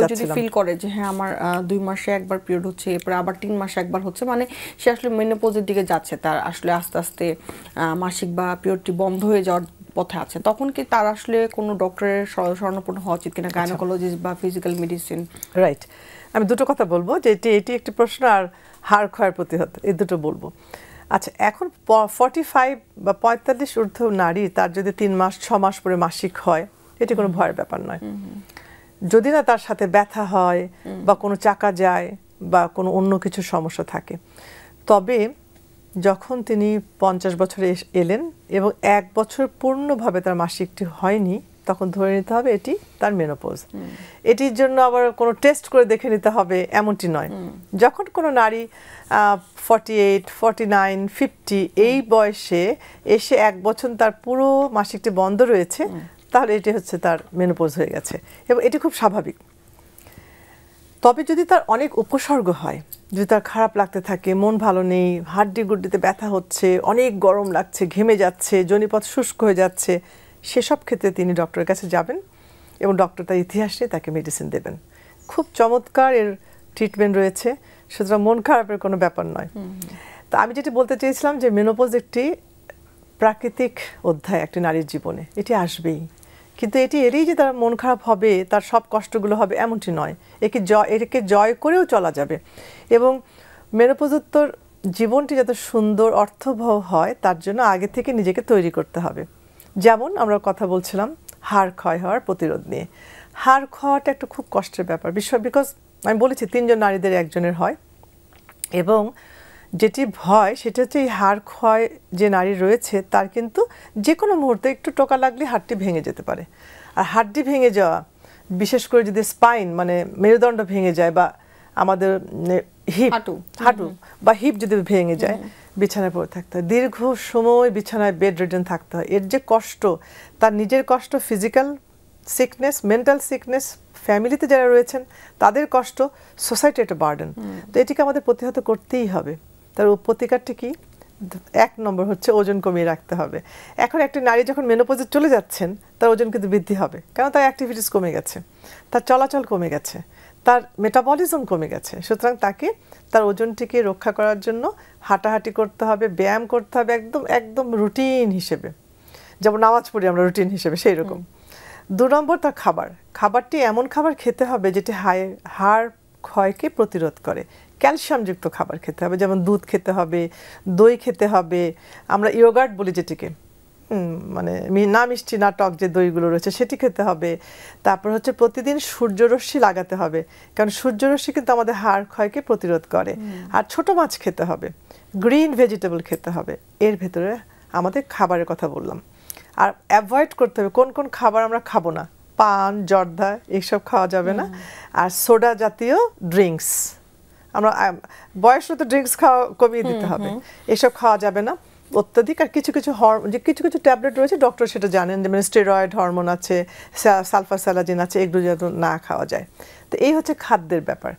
যদি ফিল করে যে হ্যাঁ আমার 2 মাসে একবার পিরিয়ড হচ্ছে, এরপর আবার 3 মাসে একবার হচ্ছে, মানে সে আসলে মেনোপজের দিকে যাচ্ছে, তার আসলে আস্তে আস্তে মাসিক বা পিরিয়ডটি বন্ধ হয়ে যাওয়ার পথে আছে, তখন কি তার আসলে কোনো ডক্টরের শরণাপন্ন হওয়া উচিত কিনা, গাইনোকোলজিস্ট বা ফিজিক্যাল মেডিসিন? রাইট, আমি দুটো কথা বলবো, যে এটি একটি প্রশ্ন আর হাড় ক্ষয়ের প্রতিহত, এই দুটো বলবো। আচ্ছা, এখন 45 বা 45 ঊর্ধ্ব নারী তার যদি 3 মাস 6 মাস পরে মাসিক হয়, এটি কোনো ভয়ের ব্যাপার নয়। যদি না তার সাথে ব্যথা হয় বা কোনো চাকা যায় বা কোনো অন্য কিছু সমস্যা থাকে, তবে যখন তিনি 50 বছরে এলেন এবং 1 বছর পূর্ণভাবে তার মাসিকটি হয়নি, তখন ধরে নিতে হবে এটি তার মেনোপজ। এটির জন্য আবার কোনো টেস্ট করে দেখে নিতে হবে এমনটি নয়। যখন কোনো নারী 48, 49, 50 এই বয়সে এসে 1 বছর তার পুরো মাসিকটি বন্ধ রয়েছে, তাহলে এটি হচ্ছে তার মেনোপজ হয়ে গেছে, এবং এটি খুব স্বাভাবিক। তবে যদি তার অনেক উপসর্গ হয়, যদি তার খারাপ লাগতে থাকে, মন ভালো নেই, হাড্ডি গুড্ডিতে ব্যথা হচ্ছে, অনেক গরম লাগছে, ঘেমে যাচ্ছে, যোনিপথ শুষ্ক হয়ে যাচ্ছে, সেসব ক্ষেত্রে তিনি ডক্টরের কাছে যাবেন এবং ডক্টর তার ইতিহাস নিয়ে তাকে মেডিসিন দেবেন। খুব চমৎকার এর ট্রিটমেন্ট রয়েছে, সুতরাং মন খারাপের কোনো ব্যাপার নয়। তা আমি যেটি বলতে চেয়েছিলাম যে মেনোপজ একটি প্রাকৃতিক অধ্যায় একটি নারীর জীবনে, এটি আসবেই, কিন্তু এটি এলেই যে তার মন খারাপ হবে, তার সব কষ্টগুলো হবে এমনটি নয়। একে জয় করেও চলা যাবে, এবং মেনোপজোত্তর জীবনটি যাতে সুন্দর অর্থবহ হয় তার জন্য আগে থেকে নিজেকে তৈরি করতে হবে। যেমন আমরা কথা বলছিলাম হাড় ক্ষয় হওয়ার প্রতিরোধ নিয়ে। হাড় ক্ষয়টা একটা খুব কষ্টের ব্যাপার, বিকজ আমি বলেছি 3 জন নারীদের 1 জনের হয়, এবং যেটি ভয় সেটা হচ্ছে এই হাড় ক্ষয় যে নারী রয়েছে তার কিন্তু যে কোনো মুহূর্তে একটু টোকা লাগলে হাড়টি ভেঙে যেতে পারে। আর হাড়টি ভেঙে যাওয়া, বিশেষ করে যদি স্পাইন মানে মেরুদণ্ড ভেঙে যায়, বা আমাদের হাঁটু বা হিপ যদি ভেঙে যায়, বিছানায় পড়ে থাকতে হয়, দীর্ঘ সময় বিছানায় বেড রিডেন থাকতে হয়। এর যে কষ্ট, তার নিজের কষ্ট, ফিজিক্যাল সিকনেস, মেন্টাল সিকনেস, ফ্যামিলিতে যারা রয়েছেন তাদের কষ্ট, সোসাইটি একটা বার্ডেন। তো এটিকে আমাদের প্রতিহত করতেই হবে। তার প্রতিকারটি কি? 1 নম্বর হচ্ছে ওজন কমিয়ে রাখতে হবে। এখন একটা নারী যখন মেনোপজে চলে যাচ্ছেন, তার ওজন কিন্তু বৃদ্ধি হবে, কারণ তার অ্যাক্টিভিটিস কমে গেছে, তার চলাচল কমে গেছে, তার মেটাবলিজম কমে গেছে। সুতরাং তাকে তার ওজনটিকে রক্ষা করার জন্য হাঁটাহাঁটি করতে হবে, ব্যায়াম করতে হবে, একদম রুটিন হিসেবে, যেমন নামাজ পড়ি আমরা রুটিন হিসেবে, সেই রকম। 2 নম্বর তার খাবারটি এমন খাবার খেতে হবে যেটি হাড় ক্ষয়কে প্রতিরোধ করে। ক্যালসিয়ামযুক্ত খাবার খেতে হবে, যেমন দুধ খেতে হবে, দই খেতে হবে, আমরা ইয়োগার্ট বলি যেটিকে, মানে না মিষ্টি না টক যে দইগুলো রয়েছে সেটি খেতে হবে। তারপর হচ্ছে প্রতিদিন সূর্যরশ্মি লাগাতে হবে, কারণ সূর্যরশ্মি কিন্তু আমাদের হাড় ক্ষয়কে প্রতিরোধ করে। আর ছোট মাছ খেতে হবে, গ্রিন ভেজিটেবল খেতে হবে। এর ভেতরে আমাদের খাবারের কথা বললাম। আর অ্যাভয়েড করতে হবে কোন কোন খাবার আমরা খাবো না, পান, জর্দা এইসব খাওয়া যাবে না, আর সোডা জাতীয় ড্রিঙ্কস, আমরা বয়সগত ড্রিঙ্কস খাওয়া কমিয়ে দিতে হবে, এসব খাওয়া যাবে না অত্যাধিক। আর কিছু কিছু ট্যাবলেট রয়েছে, ডক্টর সেটা জানেন, যেমন স্টেরয়েড হরমোন আছে, সালফাসালাজিন আছে, এগুলো যাতে না খাওয়া যায়। তো এই হচ্ছে খাদ্যের ব্যাপার।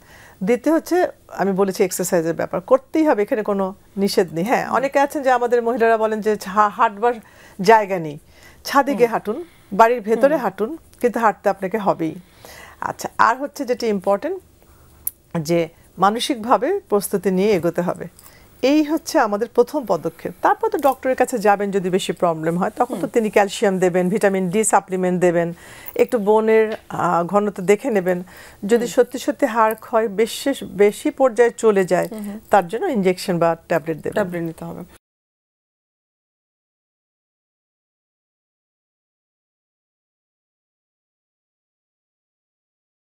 দ্বিতীয় হচ্ছে আমি বলেছি এক্সারসাইজের ব্যাপার, করতেই হবে, এখানে কোনো নিষেধ নেই। হ্যাঁ, অনেকে আছেন যে আমাদের মহিলারা বলেন যে হাঁটবার জায়গা নেই, ছাদে গিয়ে হাঁটুন, বাড়ির ভেতরে হাঁটুন, কিন্তু হাঁটতে আপনাকে হবেই। আচ্ছা, আর হচ্ছে যেটি ইম্পর্টেন্ট, যে মানসিকভাবে প্রস্তুতি নিয়ে এগোতে হবে। এই হচ্ছে আমাদের প্রথম পদক্ষেপ। তারপর তো ডক্টরের কাছে যাবেন যদি বেশি প্রবলেম হয়, তখন তো তিনি ক্যালসিয়াম দেবেন, ভিটামিন ডি সাপ্লিমেন্ট দেবেন, একটু বোনের ঘনত্ব দেখে নেবেন। যদি সত্যি সত্যি হাড় ক্ষয় বেশি পর্যায়ে চলে যায়, তার জন্য ইনজেকশন বা ট্যাবলেট নিতে হবে।